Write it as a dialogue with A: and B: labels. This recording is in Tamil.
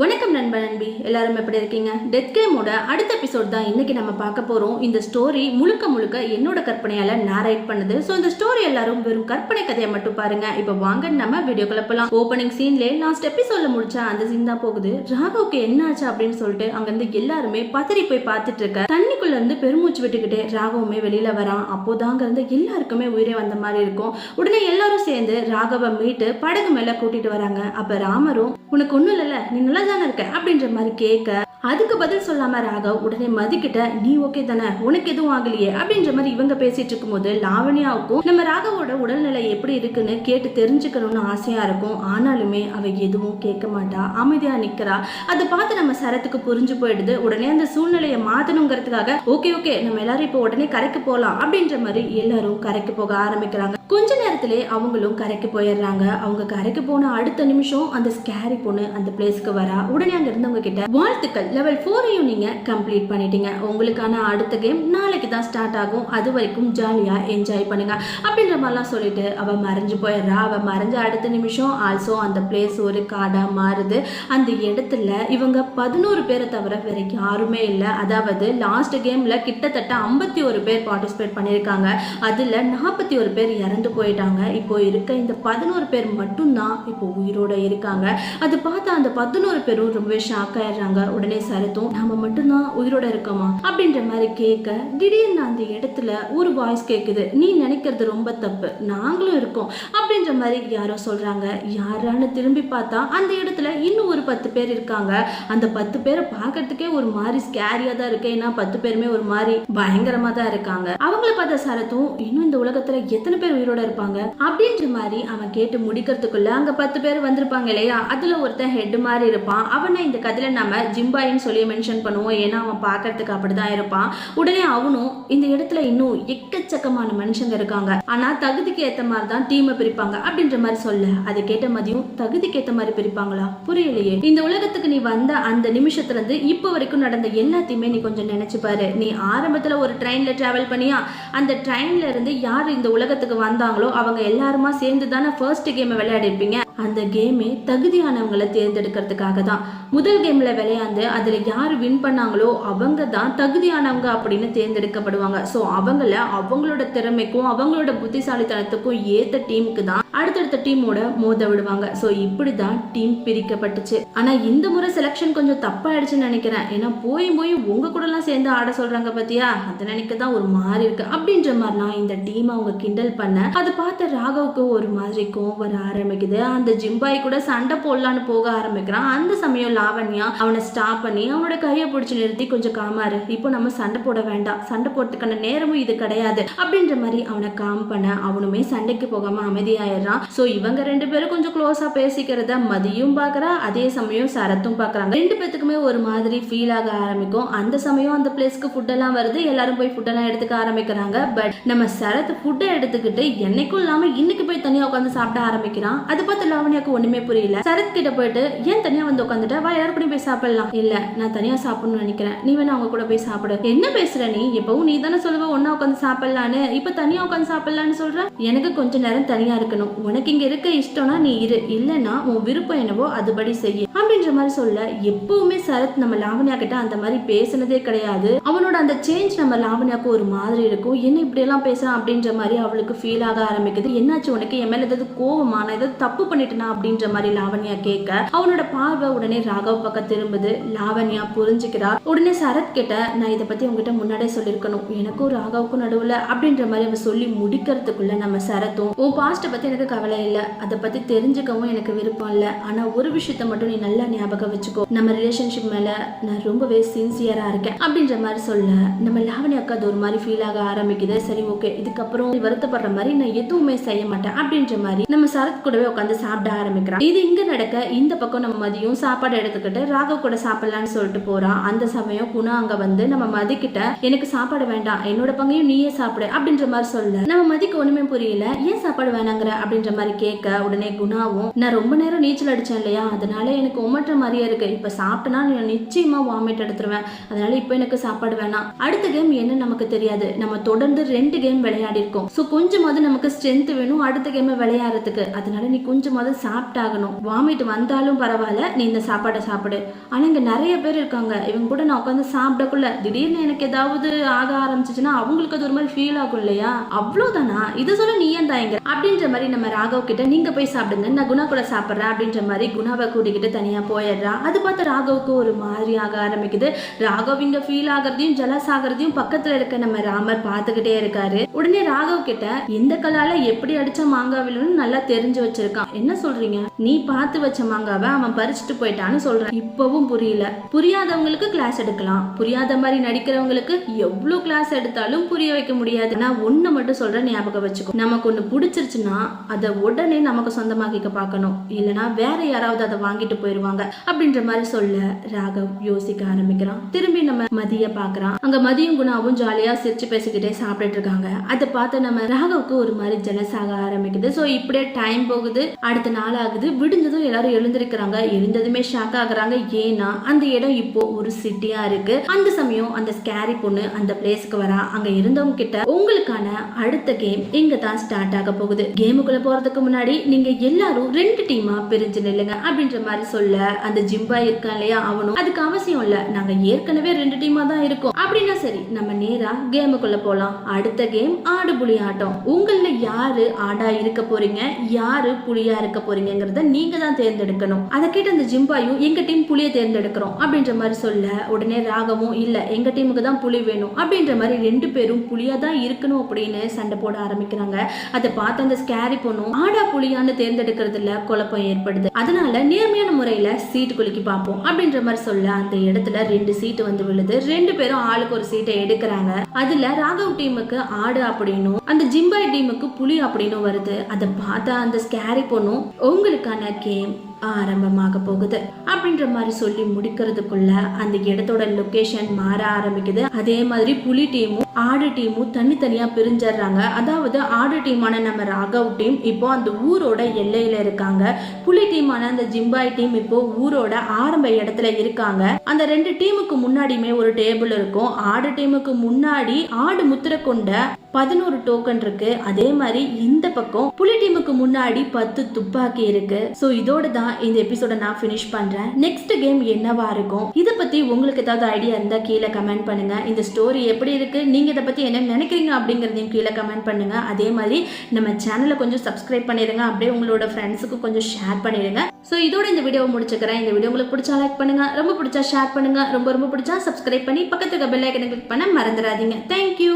A: வணக்கம் நண்பன் நண்பி, எல்லாரும் எப்படி இருக்கீங்க? டெத் கேமோட அடுத்த எபிசோட் தான் இன்னைக்கு நம்ம பார்க்க போறோம். இந்த ஸ்டோரி முழுக்க முழுக்க என்னோட கற்பனையால நேரேட் பண்ணுது. ஸோ இந்த ஸ்டோரி எல்லாரும் வெறும் கற்பனை கதையை மட்டும் பாருங்க. இப்போ வாங்க நம்ம வீடியோ கிளப்பலாம். ஓப்பனிங் சீன்ல லாஸ்ட் எபிசோட்ல முடிச்ச அந்த சீன் தான் போகுது. ராகவுக்கு என்ன ஆச்சு அப்படின்னு சொல்லிட்டு அங்க இருந்து எல்லாருமே பதறி போய் பார்த்துட்டு இருக்க. தண்ணிக்குள்ள இருந்து பெருமூச்சு விட்டுக்கிட்டே ராகவுமே வெளியில வரான். அப்போதாங்க இருந்து எல்லாருக்குமே உயிரே வந்த மாதிரி இருக்கும். உடனே எல்லாரும் சேர்ந்து ராகவை மீட்டு படகு மேல கூட்டிட்டு வராங்க. அப்ப ராமரும் உனக்கு ஒண்ணும் இல்ல, நீ நல்லா தானே இருக்க அப்படின்ற மாதிரி கேட்க, அதுக்கு பதில் சொல்லாம ராகவ் உடனே மதிக்கிட்ட நீ ஓகே தானே, உனக்கு எதுவும் ஆகலையே அப்படின்ற மாதிரி இவங்க பேசிட்டு இருக்கும் போது லாவண்யாவுக்கும் நம்ம ராகவோட உடல்நிலை எப்படி இருக்குன்னு கேட்டு தெரிஞ்சுக்கணும்னு ஆசையா இருக்கும். ஆனாலுமே அவ எதுவும் கேட்க மாட்டா, அமைதியா நிக்கிறா. அதை பார்த்து நம்ம சரத்துக்கு புரிஞ்சு போயிடுது. உடனே அந்த சூழ்நிலையை மாத்தணுங்கிறதுக்காக ஓகே நம்ம எல்லாரும் இப்போ உடனே கரைக்கு போலாம் அப்படின்ற மாதிரி எல்லாரும் கரைக்கு போக ஆரம்பிக்கிறாங்க. கொஞ்ச நேரத்திலே அவங்களும் கரைக்கு போயிடுறாங்க. அவங்க கரைக்கு போன அடுத்த நிமிஷம் அந்த ஸ்கேரி பொண்ணு அந்த பிளேஸ்க்கு வரா. உடனே அங்க இருந்தவங்க கிட்ட வாழ்த்துக்கள், லெவல் 4ஐயும் நீங்க கம்ப்ளீட் பண்ணிட்டீங்க. உங்களுக்கான அடுத்த கேம் நாளைக்கு தான் ஸ்டார்ட் ஆகும். அது வரைக்கும் ஜாலியா என்ஜாய் பண்ணுங்க அப்படின்ற மாதிரிலாம் சொல்லிட்டு அவ மறைஞ்சு போயிடுறா. அவ மறைஞ்ச அடுத்த நிமிஷம் ஆல்சோ அந்த பிளேஸ் ஒரு காடா மாறுது. அந்த இடத்துல இவங்க 11 பேரை தவிர வேற யாருமே இல்லை. அதாவது லாஸ்ட் கேம்ல கிட்டத்தட்ட 51 பேர் பார்ட்டிசிபேட் பண்ணியிருக்காங்க. அதுல 41 பேர் இறந்து போயிட்டாங்க. இப்போ இருக்க இந்த 11 பேர் மட்டும்தான் இப்போ உயிரோட இருக்காங்க. அது பார்த்தா அந்த 11 பேரும் ரொம்பவே ஷாக் ஆயிடுறாங்க. உடனே சரத்தும் நாம மட்டும்தான் உயிரோட இருக்கோமா அப்படின்ற மாதிரி கேட்க, திடீர்னு அந்த இடத்துல ஒரு வாய்ஸ் கேக்குது, நீ நினைக்கிறது ரொம்ப தப்பு, நாங்களும் இருக்கோம் அப்படின்ற மாதிரி யாரோ சொல்றாங்க. யாரான்னு திரும்பி பார்த்தா அந்த இடத்துல இன்னும் ஒரு 10 பேர் இருக்காங்க. அந்த 10 பேரை பார்க்கறதுக்கே ஒரு மாதிரி ஸ்கேரியா தான் இருக்கு. ஏன்னா 10 பேருமே ஒரு மாதிரி பயங்கரமா தான் இருக்காங்க. அவங்கள பார்த்த சரத்தும் இன்னும் இந்த உலகத்துல எத்தனை பேர் உயிரோட இருப்பாங்க அப்படின்ற மாதிரி அவன் கேட்டு முடிக்கிறதுக்குள்ள அங்க 10 பேர் வந்திருப்பாங்க இல்லையா, அதுல ஒருத்தன் ஹெட் மாதிரி இருப்பான். அவனை இந்த கதையில நம்ம ஜிம்பாயின்னு சொல்லி மென்ஷன் பண்ணுவோம். ஏன்னா அவன் பார்க்கறதுக்கு அப்படிதான் இருப்பான். உடனே அவனும் இந்த இடத்துல இன்னும் எக்கச்சக்கமான மனுஷங்க இருக்காங்க, ஆனா தகுதிக்கு ஏத்த மாதிரி தான் டீமை பிரிப்பாங்க அப்படின்ற மாதிரி சொல்ல, அதை கேட்ட மதியம் தகுதிக்கு ஏத்த மாதிரி பிரிப்பாங்களா புரியலையே. இந்த உலகத்துக்கு நீ வந்த அந்த நிமிஷத்துல இருந்து இப்ப வரைக்கும் நடந்த எல்லாத்தையுமே நீ கொஞ்சம் நினைச்சு பாரு. நீ ஆரம்பத்துல ஒரு ட்ரெயின்ல டிராவல் பண்ணியா, அந்த ட்ரெயின்ல இருந்து யார் இந்த உலகத்துக்கு வந்தாங்களோ அவங்க எல்லாருமா சேர்ந்து தானே ஃபர்ஸ்ட் கேமை விளையாடிருப்பீங்க. அந்த கேமே தகுதியானவங்களை தேர்ந்தெடுக்கிறதுக்காக தான். முதல் கேம்ல விளையாண்டு அதுல யாரு வின் பண்ணாங்களோ அவங்க தான் தகுதியானவங்க அப்படின்னு தேர்ந்தெடுக்கப்படுவாங்க. ஸோ அவங்கள அவங்களோட திறமைக்கும் அவங்களோட புத்திசாலித்தனத்துக்கும் ஏத்த டீமுக்கு தான் அடுத்தடுத்த டீமோட மோத விடுவாங்க. ஸோ இப்படிதான் டீம் பிரிக்கப்பட்டுச்சு. ஆனா இந்த முறை செலக்ஷன் கொஞ்சம் தப்பாயிடுச்சுன்னு நினைக்கிறேன். ஏன்னா போய் உங்க கூட எல்லாம் சேர்ந்து ஆட சொல்றாங்க பத்தியா, அதை நினைக்க தான் ஒரு மாதிரி இருக்கு அப்படின்ற மாதிரி நான் இந்த டீம் அவங்க கிண்டல் பண்ண, அதை பார்த்த ராகவுக்கு ஒரு மாதிரி கோவம் வர ஆரம்பிக்குது. அந்த ஜிம்பாய் கூட சண்டை போடலான்னு போக ஆரம்பிக்கிறான். அந்த சமயம் லாவண்யா அவனை ஸ்டாப் பண்ணி அவனோட கையை பிடிச்சி நிறுத்தி, கொஞ்சம் காமாரு, இப்போ நம்ம சண்டை போட வேண்டாம், சண்டை போட்டுக்கான நேரமும் இது கிடையாது அப்படின்ற மாதிரி அவனை காம் பண்ண, அவனுமே சண்டைக்கு போகாம அமைதியாயிடுறான். சோ இவங்க 2 பேரும் கொஞ்சம் க்ளோஸா பேசிக்கிறத மதியும் பாக்குறா, அதே சமயம் சரத்தும் பாக்குறாங்க. 2 பேத்துக்குமே ஒரு மாதிரி ஃபீல் ஆக ஆரம்பிக்கும். அந்த சமயம் அந்த பிளேஸ்க்கு ஃபுட் எல்லாம் வருது. எல்லாரும் போய் ஃபுட் எல்லாம் எடுத்துக்க ஆரம்பிக்கிறாங்க. பட் நம்ம சரத் ஃபுட்டை எடுத்துக்கிட்டு என்னைக்கும் இல்லாம இன்னைக்கு போய் தனியா உட்காந்து சாப்பிட ஆரம்பிக்கிறான். அது பார்த்து லாவண்யாக்கு ஒண்ணுமே புரியல. சரத் கிட்ட போயிட்டு ஏன் தனியா வந்து உட்காந்துட்ட, வா எல்லாரும் கூட போய் சாப்பிடலாம். இல்ல நான் தனியா சாப்பிடணும்னு நினைக்கிறேன், நீ வேணா அவங்க கூட போய் சாப்பிடு. என்ன பேசுற நீ, எப்பவும் நீ தானே சொல்லுவ ஒன்னா உட்காந்து சாப்பிடலான்னு, இப்ப தனியா உட்காந்து சாப்பிடலான்னு சொல்ற. எனக்கு கொஞ்ச நேரம் தனியா இருக்கணும், உனக்கு இங்க இருக்க இஷ்டம்னா நீ இரு, இல்லன்னா உன் விருப்பம் என்னவோ அதுபடி செய்ய அப்படின்ற மாதிரி சொல்ல, எப்பவுமே சரத் நம்ம லாவண்யா கிட்ட அந்த மாதிரி பேசினதே கிடையாது. அவனோட அந்த சேஞ்ச் நம்ம லாவண்யாக்கு ஒரு மாதிரி இருக்கும். என்ன இப்படி எல்லாம் பேசுறான் அப்படின்ற மாதிரி அவளுக்கு ஃபீல் ஆக ஆரம்பிக்குது. என்னாச்சு உனக்கு, என் மேல ஏதாவது கோவமா, நான் ஏதாவது தப்பு பண்ணிட்டேனா அப்படின்ற மாதிரி லாவண்யா கேட்க, அவனோட பார்வை உடனே ராகவ் பக்கம் திரும்புது. லாவண்யா புரிஞ்சுக்கிறா. உடனே சரத் கிட்ட நான் இதை பத்தி உங்ககிட்ட முன்னாடியே சொல்லிருக்கணும், எனக்கும் ராகவுக்கும் நடுவுல அப்படின்ற மாதிரி அவ சொல்லி முடிக்கிறதுக்குள்ள நம்ம சரத்தும், உன் பாஸ்ட பத்தி எனக்கு கவலை இல்ல, அதை பத்தி தெரிஞ்சுக்கவும் எனக்கு விருப்பம் இல்ல, ஆனா ஒரு விஷயத்த மட்டும் நீ நல்லா ஞாபகம் வச்சுக்கோ, நம்ம ரிலேஷன்ஷிப் மேல நான் ரொம்பவே சின்சியரா இருக்கேன் அப்படின்ற மாதிரி சொல்ல, நம்ம லாவண்யாக்கு அது ஒரு மாதிரி ஃபீல் ஆக ஆரம்பிக்குது. சரி ஓகே, இதுக்கப்புறம் வருத்தப்படுற மாதிரி நான் எதுவுமே செய்ய மாட்டேன் அப்படின்ற மாதிரி நம்ம சரத் கூடவே உட்காந்து சாப்பிட ஆரம்பிக்கிறான். இது இங்க நடக்க இந்த பக்கம் நம்ம மதியம் சாப்பாடு எடுத்துக்கிட்டு ராகவ் கூட சாப்பிடலான்னு சொல்லிட்டு போறான். அந்த சமயம் குணா அங்க வந்து நம்ம மதிக்கிட்ட எனக்கு சாப்பாடு வேண்டாம், என்னோட பங்கையும் நீயே சாப்பிடு அப்படின்ற மாதிரி சொல்ல நம்ம மதிக்கு ஒண்ணுமே புரியல. ஏன் சாப்பாடு வேணாங்கிற அப்படின்ற மாதிரி கேட்க உடனே குணாவும், நான் ரொம்ப நேரம் நீச்சல் அடிச்சேன் இல்லையா, அதனால எனக்கு உமற்ற மாதிரியே இருக்கு, இப்ப சாப்பிட்டனா நிச்சயமா வாமிட் எடுத்துருவேன், அதனால இப்ப எனக்கு சாப்பாடு வேணாம். அடுத்த கேம் என்ன நமக்கு தெரியாது, நம்ம தொடர்ந்து 2 கேம் விளையாடி இருக்கோம். சோ கொஞ்சமாவது நமக்கு ஸ்ட்ரென்த் வேணும் அடுத்த கேம் விளையாடுறதுக்கு, அதனால நீ கொஞ்சமாவது சாப்பிட்டாகணும், வாமிட் வந்தாலும் பரவாயில்ல, நீ இந்த சாப்பாடை சாப்பிடு. ஆனா இங்க நிறைய பேர் இருக்காங்க, இவங்க கூட நான் உட்காந்து சாப்பிடக்குள்ள திடீர்னு எனக்கு ஏதாவது ஆக ஆரம்பிச்சுச்சுன்னா அவங்களுக்கு அது ஒரு மாதிரி ஃபீல் ஆகும் இல்லையா, அவ்வளவுதானா, இதை சொல்ல நீ ஏன் தாயங்க அப்படின்ற மாதிரி நம்ம ராகவ் கிட்ட நீங்க போய் சாப்பிடுங்க, நான் குணா கூட சாப்பிடுறேன் அப்படின்ற மாதிரி குணாவை கூட்டிக்கிட்டு தனியா போயிடுறா. அது பார்த்து ராகவுக்கு ஒரு மாதிரி ஆக ஆரம்பிக்குது. ராகவ் இங்க ஃபீல் ஆகிறதையும் ஜலஸ் ஆகிறதையும் பக்கத்துல இருக்க நம்ம ராமர் பார்த்துக்கிட்டே இருக்காரு. உடனே ராகவ் கிட்ட எந்த கலால எப்படி அடிச்ச மாங்காவிலும் நல்லா தெரிஞ்சு வச்சிருக்கான், என்ன சொல்றீங்க, நீ பார்த்து வச்ச மாங்காவை அவன் பறிச்சுட்டு போயிட்டான்னு சொல்றான். இப்பவும் புரியல, புரியாதவங்களுக்கு கிளாஸ் எடுக்கலாம், புரியாத மாதிரி நடிக்கிறவங்களுக்கு எவ்வளவு கிளாஸ் எடுத்தாலும் புரிய வைக்க முடியாது. நான் ஒண்ணு மட்டும் சொல்றேன், ஞாபகம் வச்சுக்கோ, நமக்கு ஒண்ணு பிடிச்சிருச்சுன்னா அதை உடனே நமக்கு சொந்தமாக்கிக்க பார்க்கணும், இல்லைன்னா வேற யாராவது அதை வாங்கிட்டு போயிருவாங்க அப்படின்ற மாதிரி சொல்ல ராகவ் யோசிக்க ஆரம்பிக்கிறான். திரும்பி நம்ம மதிய பாக்குறான். அங்க மதியம் குணாவும் ஜாலியா சிரிச்சு பேசிக்கிட்டே சாப்பிட்டுட்டு இருக்காங்க. அதை பார்த்து நம்ம ராகவுக்கு ஒரு மாதிரி ஜெலஸ் ஆக ஆரம்பிக்குது. சோ இப்படியே டைம் போகுது, அடுத்த நாள் ஆகுது. விடுஞ்சதும் எல்லாரும் எழுந்திருக்கிறாங்க. எழுந்ததுமே ஷாக் ஆகுறாங்க. ஏன்னா அந்த இடம் இப்போ ஒரு சிட்டியா இருக்கு. அந்த சமயம் அந்த ஸ்கேரி பொண்ணு அந்த பிளேஸ்க்கு வரா. அங்க இருந்தவங்க கிட்ட உங்களுக்கான அடுத்த கேம் இங்க தான் ஸ்டார்ட் ஆக போகுது, கேமுக்குள்ள போறதுக்கு முன்னாடி நீங்க எல்லாரும் 2 டீமா பிரிஞ்சு நில்லுங்க அப்படின்ற மாதிரி சொல்ல அந்த ஜிம்பா இருக்கான் இல்லையா, அவனும் அதுக்கு அவசியம் இல்ல, நாங்க ஏற்கனவே 2 டீமா தான் இருக்கோம் அப்படின்னா சரி நம்ம நேரா கேமுக்குள்ள போலாம். அடுத்த கேம் ஆடு புலி ஆட்டம். உங்கள யாரு ஆடா இருக்க போறீங்க, யாரு புலியா இருக்க போறீங்கிறத நீங்க தான் தேர்ந்தெடுக்கணும். அதை கேட்டு அந்த ஜிம்பாயும் எங்க டீம் புலியை தேர்ந்தெடுக்கிறோம் அப்படின்ற மாதிரி சொல்ல உடனே ராகவும் இல்ல எங்க டீமுக்கு தான் புலி வேணும் அப்படின்ற மாதிரி 2 பேரும் புலியா தான் இருக்கணும் அப்படின்னு சண்டை போட ஆரம்பிக்கிறாங்க. அதை பார்த்து அந்த ஸ்கேரி பொண்ணும் ஆடா புலியான்னு தேர்ந்தெடுக்கிறதுல குழப்பம் ஏற்படுது. அதனால நேர்மையான முறையில சீட்டு குலுக்கி பார்ப்போம் அப்படின்ற மாதிரி சொல்ல அந்த இடத்துல 2 சீட்டு வந்து விழுது. 2 பேரும் ஆளுக்கு ஒரு சீட்டை எடுக்கிறாங்க. அதுல ராகவ் டீமுக்கு ஆடு அப்படின்னும் அந்த ஜிம்பாய் டீமுக்கு புலி அப்படின்னு வருது. அதை பார்த்தா அந்த ஸ்கேரி பொண்ணும் உங்களுக்கான கேம் ஆரம்பமாக போகுது அப்படின்ற மாதிரி சொல்லி முடிக்கிறதுக்குள்ள அந்த இடத்தோட லொகேஷன் மாற ஆரம்பிக்குது. அதே மாதிரி புலி டீமும் ஆடு டீமும் தனித்தனியா பிரிஞ்சிடுறாங்க. அதாவது ஆடு டீமான நம்ம ராகவ் டீம் இப்போ அந்த ஊரோட எல்லையில இருக்காங்க. புலி டீமான அந்த ஜிம்பாய் டீம் இப்போ ஊரோட ஆரம்ப இடத்துல இருக்காங்க. அந்த 2 டீமுக்கு முன்னாடியுமே ஒரு டேபிள் இருக்கும். ஆடு டீமுக்கு முன்னாடி ஆடு முத்திரை கொண்ட 11 டோக்கன் இருக்கு. அதே மாதிரி இந்த பக்கம் புலி டீமுக்கு முன்னாடி 10 துப்பாக்கி இருக்கு. சோ இதோட தான் இந்த எபிசோட நான் ஃபினிஷ் பண்றேன். நெக்ஸ்ட் கேம் என்னவா இருக்கும், இத பத்தி உங்களுக்கு ஏதாவது ஐடியா இருந்தா கீழே கமெண்ட் பண்ணுங்க. இந்த ஸ்டோரி எப்படி இருக்கு, நீங்க இத பத்தி என்ன நினைக்கிறீங்க அப்படிங்கறதையும் கீழே கமெண்ட் பண்ணுங்க. அதே மாதிரி நம்ம சேனலை கொஞ்சம் சப்ஸ்கிரைப் பண்ணிருங்க, அப்படியே உங்களோட ஃப்ரெண்ட்ஸுக்கு கொஞ்சம் ஷேர் பண்ணிடுங்க. சோ இதோட இந்த வீடியோவை முடிச்சுக்கிறேன். இந்த வீடியோ உங்களுக்கு பிடிச்சா லைக் பண்ணுங்க, ரொம்ப பிடிச்சா ஷேர் பண்ணுங்க, ரொம்ப பிடிச்சா சப்ஸ்கிரைப் பண்ணி பக்கத்துல பெல் ஐகானை கிளிக் பண்ண மறந்துடாதீங்க. தேங்க்யூ.